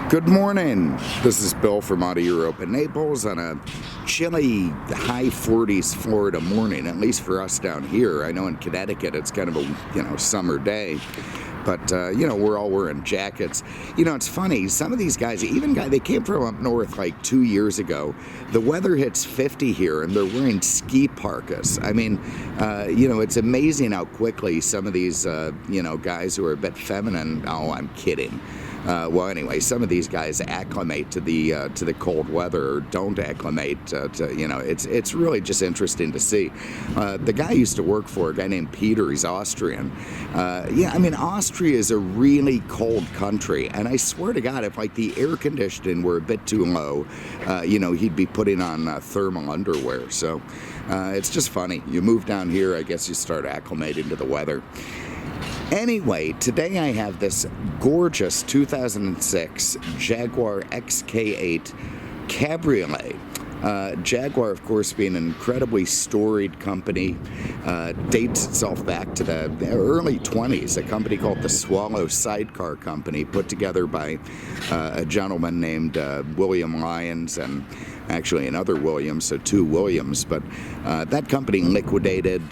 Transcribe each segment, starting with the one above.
Good morning. This is Bill from Auto Europe in Naples on a chilly high 40s Florida morning, at least for us down here. I know in Connecticut it's kind of a summer day, but we're all wearing jackets. It's funny, some of these guys, they came from up north like 2 years ago. The weather hits 50 here and they're wearing ski parkas. I mean, it's amazing how quickly some of these guys who are a bit feminine, oh, I'm kidding. Well, anyway, some of these guys acclimate to the cold weather, or don't acclimate it's really just interesting to see. The guy I used to work for, a guy named Peter, he's Austrian. Austria is a really cold country, and I swear to God, if like the air conditioning were a bit too low, he'd be putting on thermal underwear. So it's just funny. You move down here, I guess you start acclimating to the weather. Anyway, today I have this gorgeous 2006 Jaguar XK8 Cabriolet. Jaguar, of course, being an incredibly storied company, dates itself back to the early 20s, a company called the Swallow Sidecar Company, put together by a gentleman named William Lyons, and actually another Williams, so two Williams, but that company liquidated.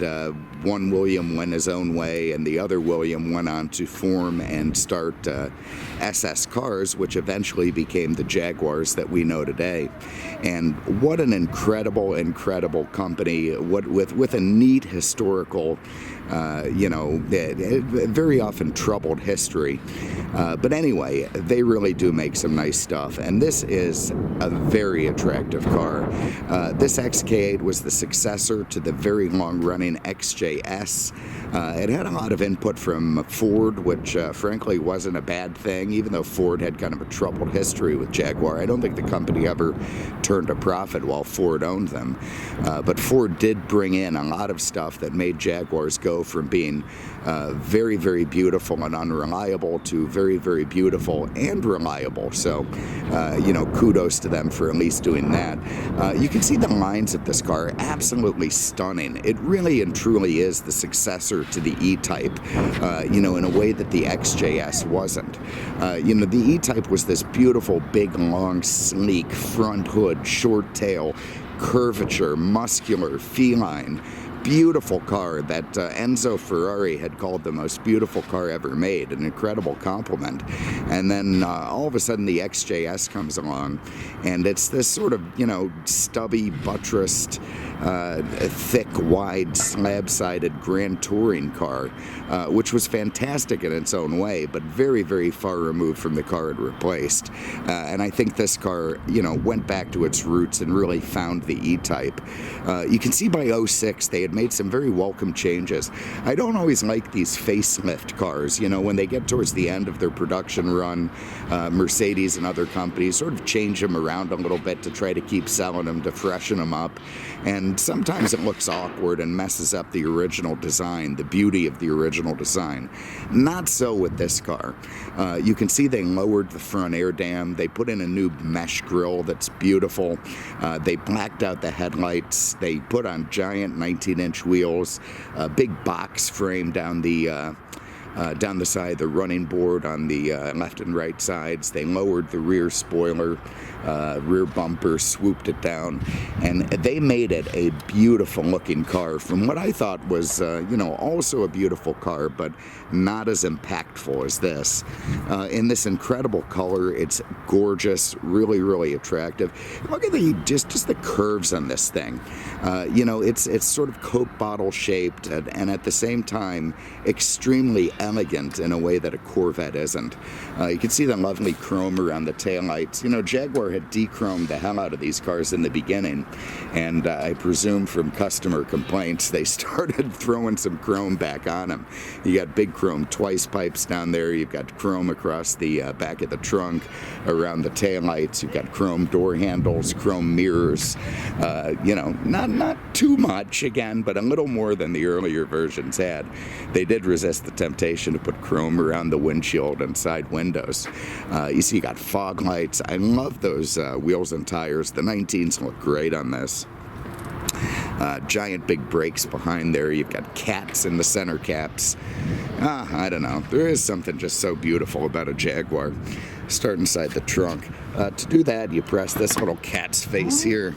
One William went his own way, and the other William went on to form and start SS Cars, which eventually became the Jaguars that we know today. And what an incredible company, with a neat historical, very often troubled history. But anyway, they really do make some nice stuff, and this is a very attractive car. This XK8 was the successor to the very long-running XJS. It had a lot of input from Ford, which frankly wasn't a bad thing, even though Ford had kind of a troubled history with Jaguar. I don't think the company ever turned a profit while Ford owned them. But Ford did bring in a lot of stuff that made Jaguars go from being very, very beautiful and unreliable to very, very beautiful and reliable. So, kudos to them for at least doing that. You can see the lines of this car, absolutely stunning. It really and truly is the successor to the E-Type, in a way that the XJS wasn't. The E-Type was this beautiful, big, long, sleek front hood, short tail, curvature, muscular, feline, beautiful car that Enzo Ferrari had called the most beautiful car ever made, an incredible compliment. And then all of a sudden the XJS comes along, and it's this sort of, stubby, buttressed, thick, wide, slab-sided Grand Touring car, which was fantastic in its own way, but very, very far removed from the car it replaced. And I think this car, went back to its roots and really found the E-Type. You can see by 06 they had made some very welcome changes. I don't always like these facelift cars, when they get towards the end of their production run. Mercedes and other companies sort of change them around a little bit to try to keep selling them, to freshen them up. And sometimes it looks awkward and messes up the original design, the beauty of the original design. Not so with this car. You can see they lowered the front air dam. They put in a new mesh grille that's beautiful. They blacked out the headlights. They put on giant 19-inch wheels, a big box frame down the side, the running board on the left and right sides. They lowered the rear spoiler, rear bumper, swooped it down, and they made it a beautiful looking car from what I thought was, also a beautiful car, but not as impactful as this. In this incredible color, it's gorgeous, really, really attractive. Look at just the curves on this thing. It's sort of Coke bottle shaped, and at the same time, extremely elegant in a way that a Corvette isn't. You can see the lovely chrome around the taillights. Jaguar had de-chromed the hell out of these cars in the beginning, and I presume from customer complaints they started throwing some chrome back on them. You got big chrome twice pipes down there. You've got chrome across the back of the trunk, around the taillights. You've got chrome door handles, chrome mirrors. Not too much, again, but a little more than the earlier versions had. They did resist the temptation to put chrome around the windshield and side windows. You see you got fog lights. I love those wheels and tires. The 19s look great on this. Giant big brakes behind there. You've got cats in the center caps. I don't know. There is something just so beautiful about a Jaguar. start inside the trunk. To do that, you press this little cat's face here,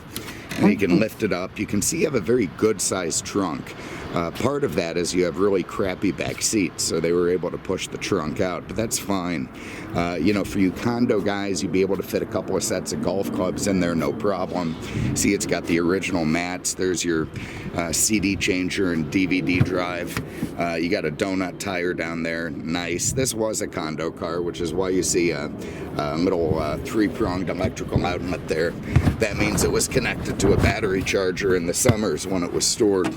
and you can lift it up. You can see you have a very good sized trunk. Part of that is you have really crappy back seats, so they were able to push the trunk out, but that's fine. You know, for you condo guys, you'd be able to fit a couple of sets of golf clubs in there, no problem. See, it's got the original mats. There's your CD changer and DVD drive. You got a donut tire down there, nice. This was a condo car, which is why you see a little three-pronged electrical outlet there. That means it was connected to a battery charger in the summers when it was stored.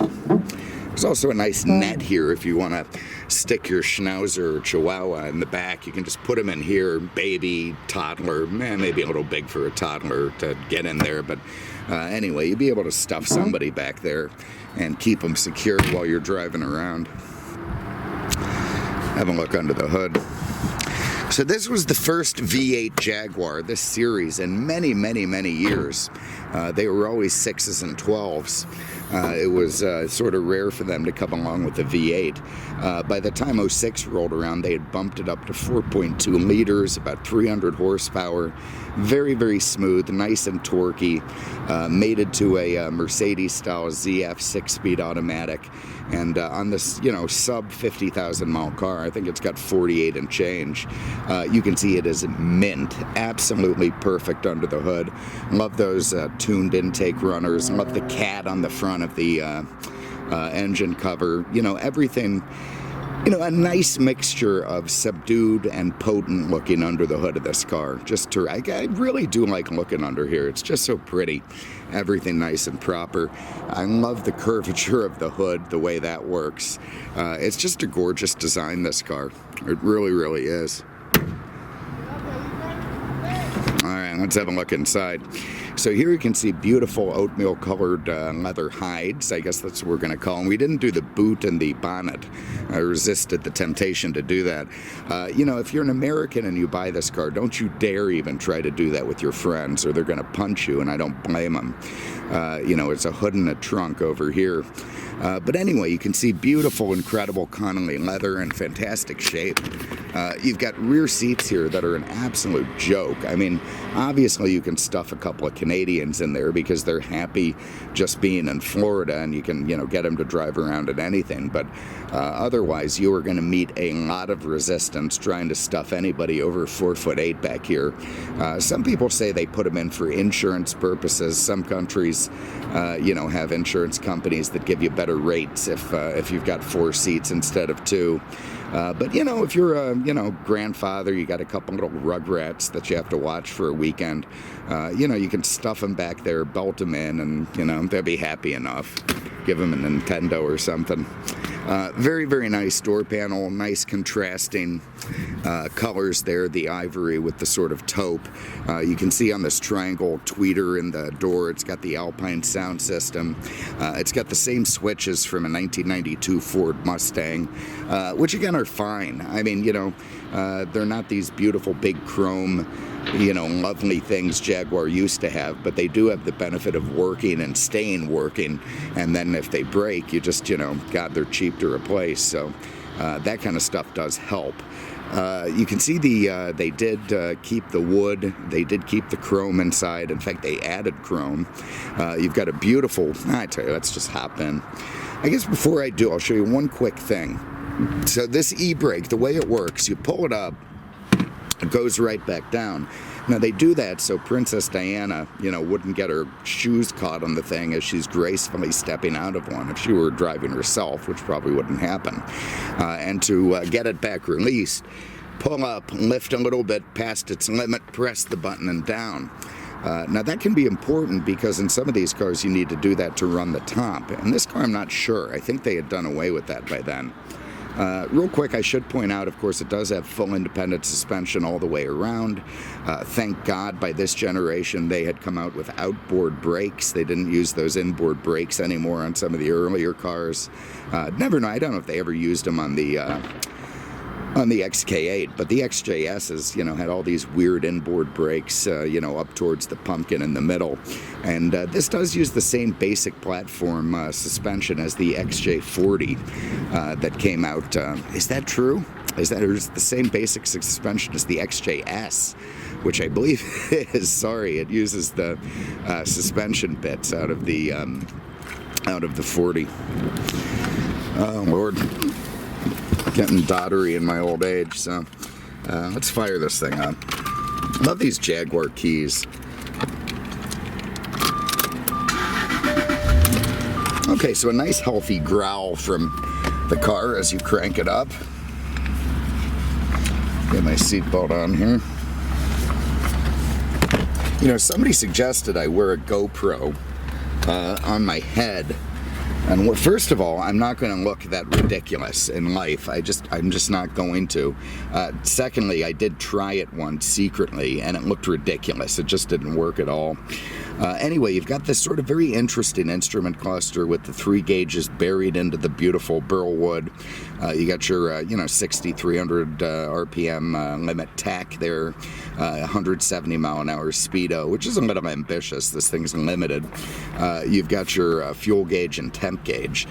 There's also a nice net here if you want to stick your Schnauzer or Chihuahua in the back. You can just put them in here, baby, toddler, maybe a little big for a toddler to get in there, but anyway, you'd be able to stuff somebody back there and keep them secure while you're driving around. Have a look under the hood. So this was the first V8 Jaguar, this series, in many, many, many years. They were always 6s and 12s. It was sort of rare for them to come along with the V8. By the time 06 rolled around, they had bumped it up to 4.2 liters, about 300 horsepower. Very, very smooth, nice and torquey. Mated to a Mercedes-style ZF 6-speed automatic. And on this, you know, sub 50,000 mile car, I think it's got 48 and change. You can see it is mint, absolutely perfect under the hood. Love those tuned intake runners. Love the cat on the front of the engine cover. You know, everything. You know, a nice mixture of subdued and potent looking under the hood of this car. Just I really do like looking under here. It's just so pretty. Everything nice and proper. I love the curvature of the hood, the way that works. It's just a gorgeous design, this car. It really, really is. All right, let's have a look inside. So here you can see beautiful oatmeal colored leather hides. I guess that's what we're going to call them. We didn't do the boot and the bonnet. I resisted the temptation to do that. You know, if you're an American and you buy this car, don't you dare even try to do that with your friends, or they're going to punch you, and I don't blame them. You know, it's a hood and a trunk over here. But anyway, you can see beautiful, incredible Connelly leather in fantastic shape. You've got rear seats here that are an absolute joke. I mean, obviously you can stuff a couple of Canadians in there because they're happy just being in Florida, and you can, you know, get them to drive around in anything. But otherwise, you are going to meet a lot of resistance trying to stuff anybody over 4'8" back here. Some people say they put them in for insurance purposes. Some countries, you know, have insurance companies that give you better rates if you've got 4 seats instead of 2. But, you know, if you're a, you know, grandfather, you got a couple little rugrats that you have to watch for a weekend, you know, you can stuff them back there, belt them in, and, you know, they'll be happy enough. Give them a Nintendo or something. Very, very nice door panel, nice contrasting colors there, the ivory with the sort of taupe. You can see on this triangle tweeter in the door, it's got the Alpine sound system. It's got the same switches from a 1992 Ford Mustang, which again are fine. I mean, you know, they're not these beautiful big chrome, you know, lovely things Jaguar used to have, but they do have the benefit of working and staying working, and then if they break, you just, you know, God, they're cheap to replace, so that kind of stuff does help. You can see they did keep the wood, they did keep the chrome inside. In fact, they added chrome. You've got a beautiful, I tell you, let's just hop in. I guess before I do, I'll show you one quick thing. So this e-brake, the way it works, you pull it up, it goes right back down. Now they do that so Princess Diana, you know, wouldn't get her shoes caught on the thing as she's gracefully stepping out of one if she were driving herself, which probably wouldn't happen. And to get it back released, pull up, lift a little bit past its limit, press the button and down. Now that can be important because in some of these cars you need to do that to run the top. In this car I'm not sure. I think they had done away with that by then. Real quick, I should point out, of course, it does have full independent suspension all the way around. Thank God by this generation they had come out with outboard brakes. They didn't use those inboard brakes anymore on some of the earlier cars. Never know, I don't know if they ever used them on the XK8, but the XJS's, you know, had all these weird inboard brakes, you know, up towards the pumpkin in the middle. And this does use the same basic platform suspension as the XJ40 that came out. Is that true? is that it's the same basic suspension as the XJS, which I believe is, sorry, it uses the suspension bits out of the 40. Oh Lord, getting doddery in my old age. So let's fire this thing up. Love these Jaguar keys. Okay, so a nice healthy growl from the car as you crank it up. Get my seatbelt on here. You know, somebody suggested I wear a GoPro on my head. And first of all, I'm not going to look that ridiculous in life. I'm just not going to. Secondly, I did try it once secretly, and it looked ridiculous. It just didn't work at all. Anyway, you've got this sort of very interesting instrument cluster with the 3 gauges buried into the beautiful burl wood. You got your, 6,300 RPM limit tach there, 170 mile an hour speedo, which is a little ambitious. This thing's limited. You've got your fuel gauge and temp gauge.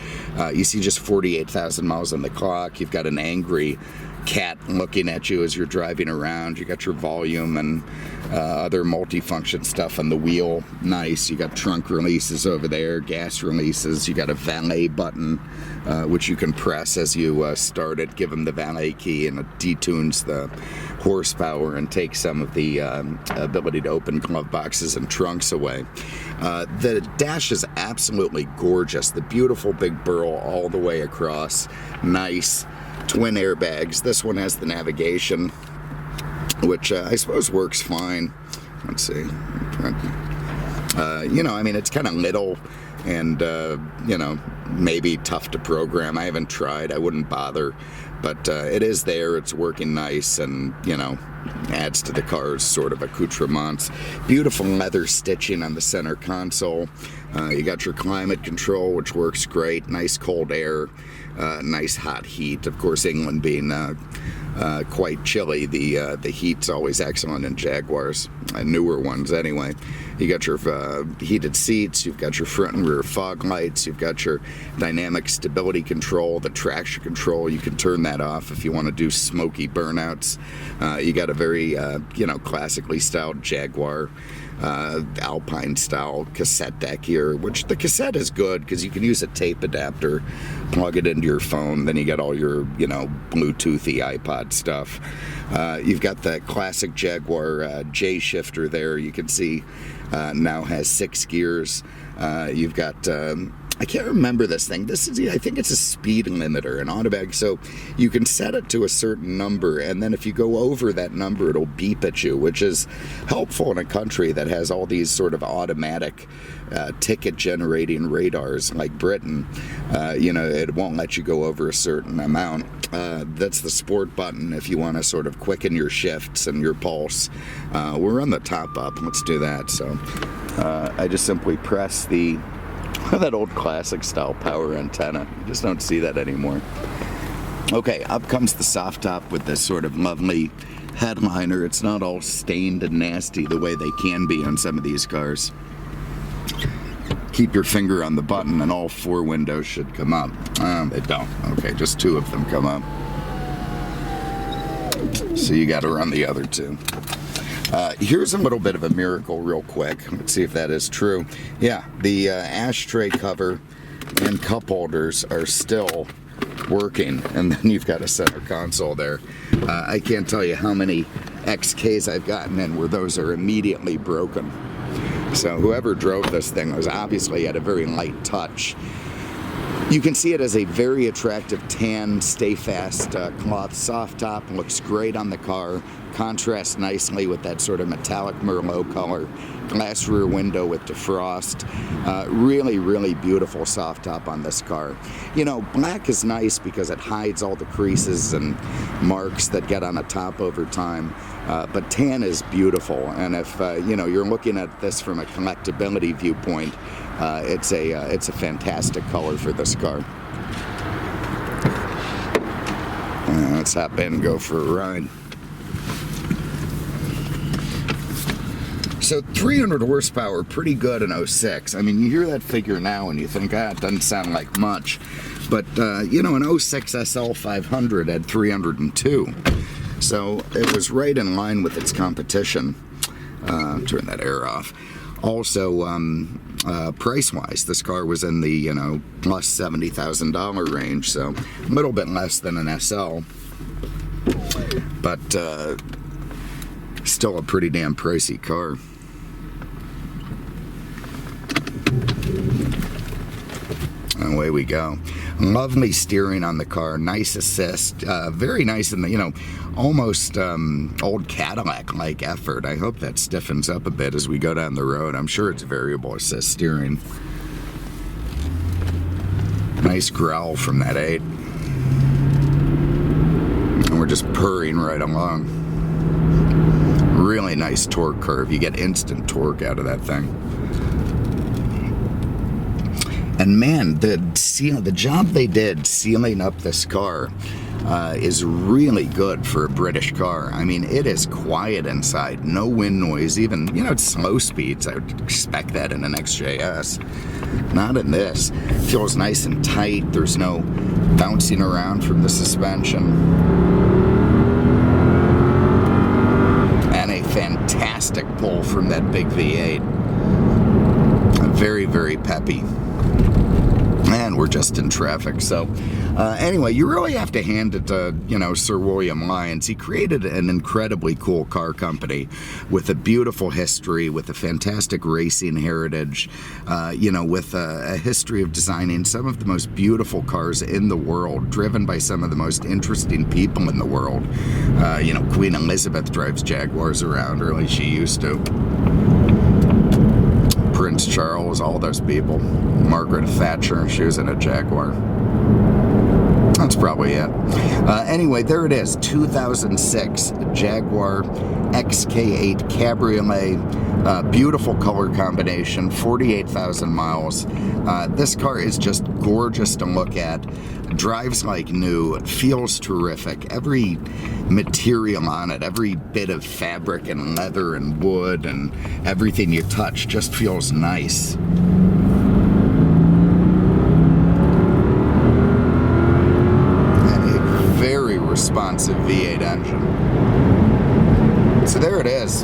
You see just 48,000 miles on the clock. You've got an angry cat looking at you as you're driving around. You got your volume and other multi-function stuff on the wheel. Nice. You got trunk releases over there, gas releases. You got a valet button, which you can press as you start it. Give them the valet key, and it detunes the horsepower and takes some of the ability to open glove boxes and trunks away. The dash is absolutely gorgeous. The beautiful big burl all the way across. Nice. Twin airbags. This one has the navigation, which I suppose works fine. Let's see. It's kind of little and, maybe tough to program. I haven't tried. I wouldn't bother. But it is there. It's working nice and, adds to the car's sort of accoutrements. Beautiful leather stitching on the center console. You got your climate control, which works great. Nice cold air. Nice hot heat. Of course, England being quite chilly, the heat's always excellent in Jaguars, newer ones anyway. You got your heated seats, you've got your front and rear fog lights, you've got your dynamic stability control, the traction control. You can turn that off if you want to do smoky burnouts. You got a very classically styled Jaguar Alpine style cassette deck here, which the cassette is good because you can use a tape adapter, plug it into your phone, then you get all your Bluetoothy iPod stuff. You've got the classic Jaguar J shifter there. You can see now has 6 gears. You've got I can't remember this thing. I think it's a speed limiter, an automatic. So you can set it to a certain number, and then if you go over that number, it'll beep at you, which is helpful in a country that has all these sort of automatic ticket-generating radars like Britain. It won't let you go over a certain amount. That's the sport button if you want to sort of quicken your shifts and your pulse. We're on the top up. Let's do that. So I just simply press that old classic style power antenna. You just don't see that anymore. Okay, up comes the soft top with this sort of lovely headliner. It's not all stained and nasty the way they can be on some of these cars. Keep your finger on the button and all 4 windows should come up. They don't. Okay, just 2 of them come up. So you got to run the other 2. Here's a little bit of a miracle real quick. Let's see if that is true. Yeah, the ashtray cover and cup holders are still working, and then you've got a center console there. I can't tell you how many XKs I've gotten in where those are immediately broken. So whoever drove this thing was obviously at a very light touch. You can see it as a very attractive tan, stay fast cloth soft top. Looks great on the car. Contrasts nicely with that sort of metallic Merlot color. Glass rear window with defrost. Really, really beautiful soft top on this car. Black is nice because it hides all the creases and marks that get on a top over time. But tan is beautiful, and if you're looking at this from a collectability viewpoint, it's a fantastic color for this car. Let's hop in and go for a ride. So 300 horsepower, pretty good in 06. I mean, you hear that figure now and you think, it doesn't sound like much. But, you know, an 06 SL 500 had 302. So it was right in line with its competition. Turn that air off. Also, price-wise, this car was in the, you know, plus $70,000 range, so a little bit less than an SL, but still a pretty damn pricey car. Away we go. Lovely steering on the car, nice assist, very nice in the, you know, almost old Cadillac-like effort. I hope that stiffens up a bit as we go down the road. I'm sure it's variable assist steering. Nice growl from that 8. And we're just purring right along. Really nice torque curve. You get instant torque out of that thing. And man, the job they did sealing up this car is really good for a British car. I mean, it is quiet inside, no wind noise, even, you know, it's slow speeds. I would expect that in an XJS. Not in this. Feels nice and tight. There's no bouncing around from the suspension. And a fantastic pull from that big V8. Very, very peppy. And we're just in traffic. So anyway, you really have to hand it to, you know, Sir William Lyons. He created an incredibly cool car company with a beautiful history, with a fantastic racing heritage, you know, with a history of designing some of the most beautiful cars in the world, driven by some of the most interesting people in the world. You know, Queen Elizabeth drives Jaguars around, or at least she used to. Prince Charles, all those people. Margaret Thatcher, she was in a Jaguar. That's probably it. Anyway, there it is, 2006 Jaguar XK8 Cabriolet. Beautiful color combination, 48,000 miles. This car is just gorgeous to look at. Drives like new, feels terrific. Every material on it, every bit of fabric and leather and wood and everything you touch just feels nice. And a very responsive V8 engine. So there it is.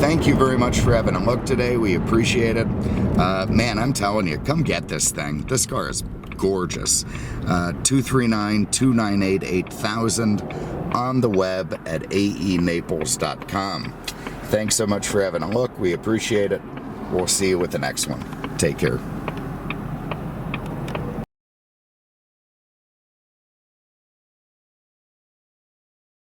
Thank you very much for having a look today. We appreciate it. Man, I'm telling you, come get this thing. This car is gorgeous. 239-298-8000 on the web at aenaples.com. Thanks so much for having a look. We appreciate it. We'll see you with the next one. Take care.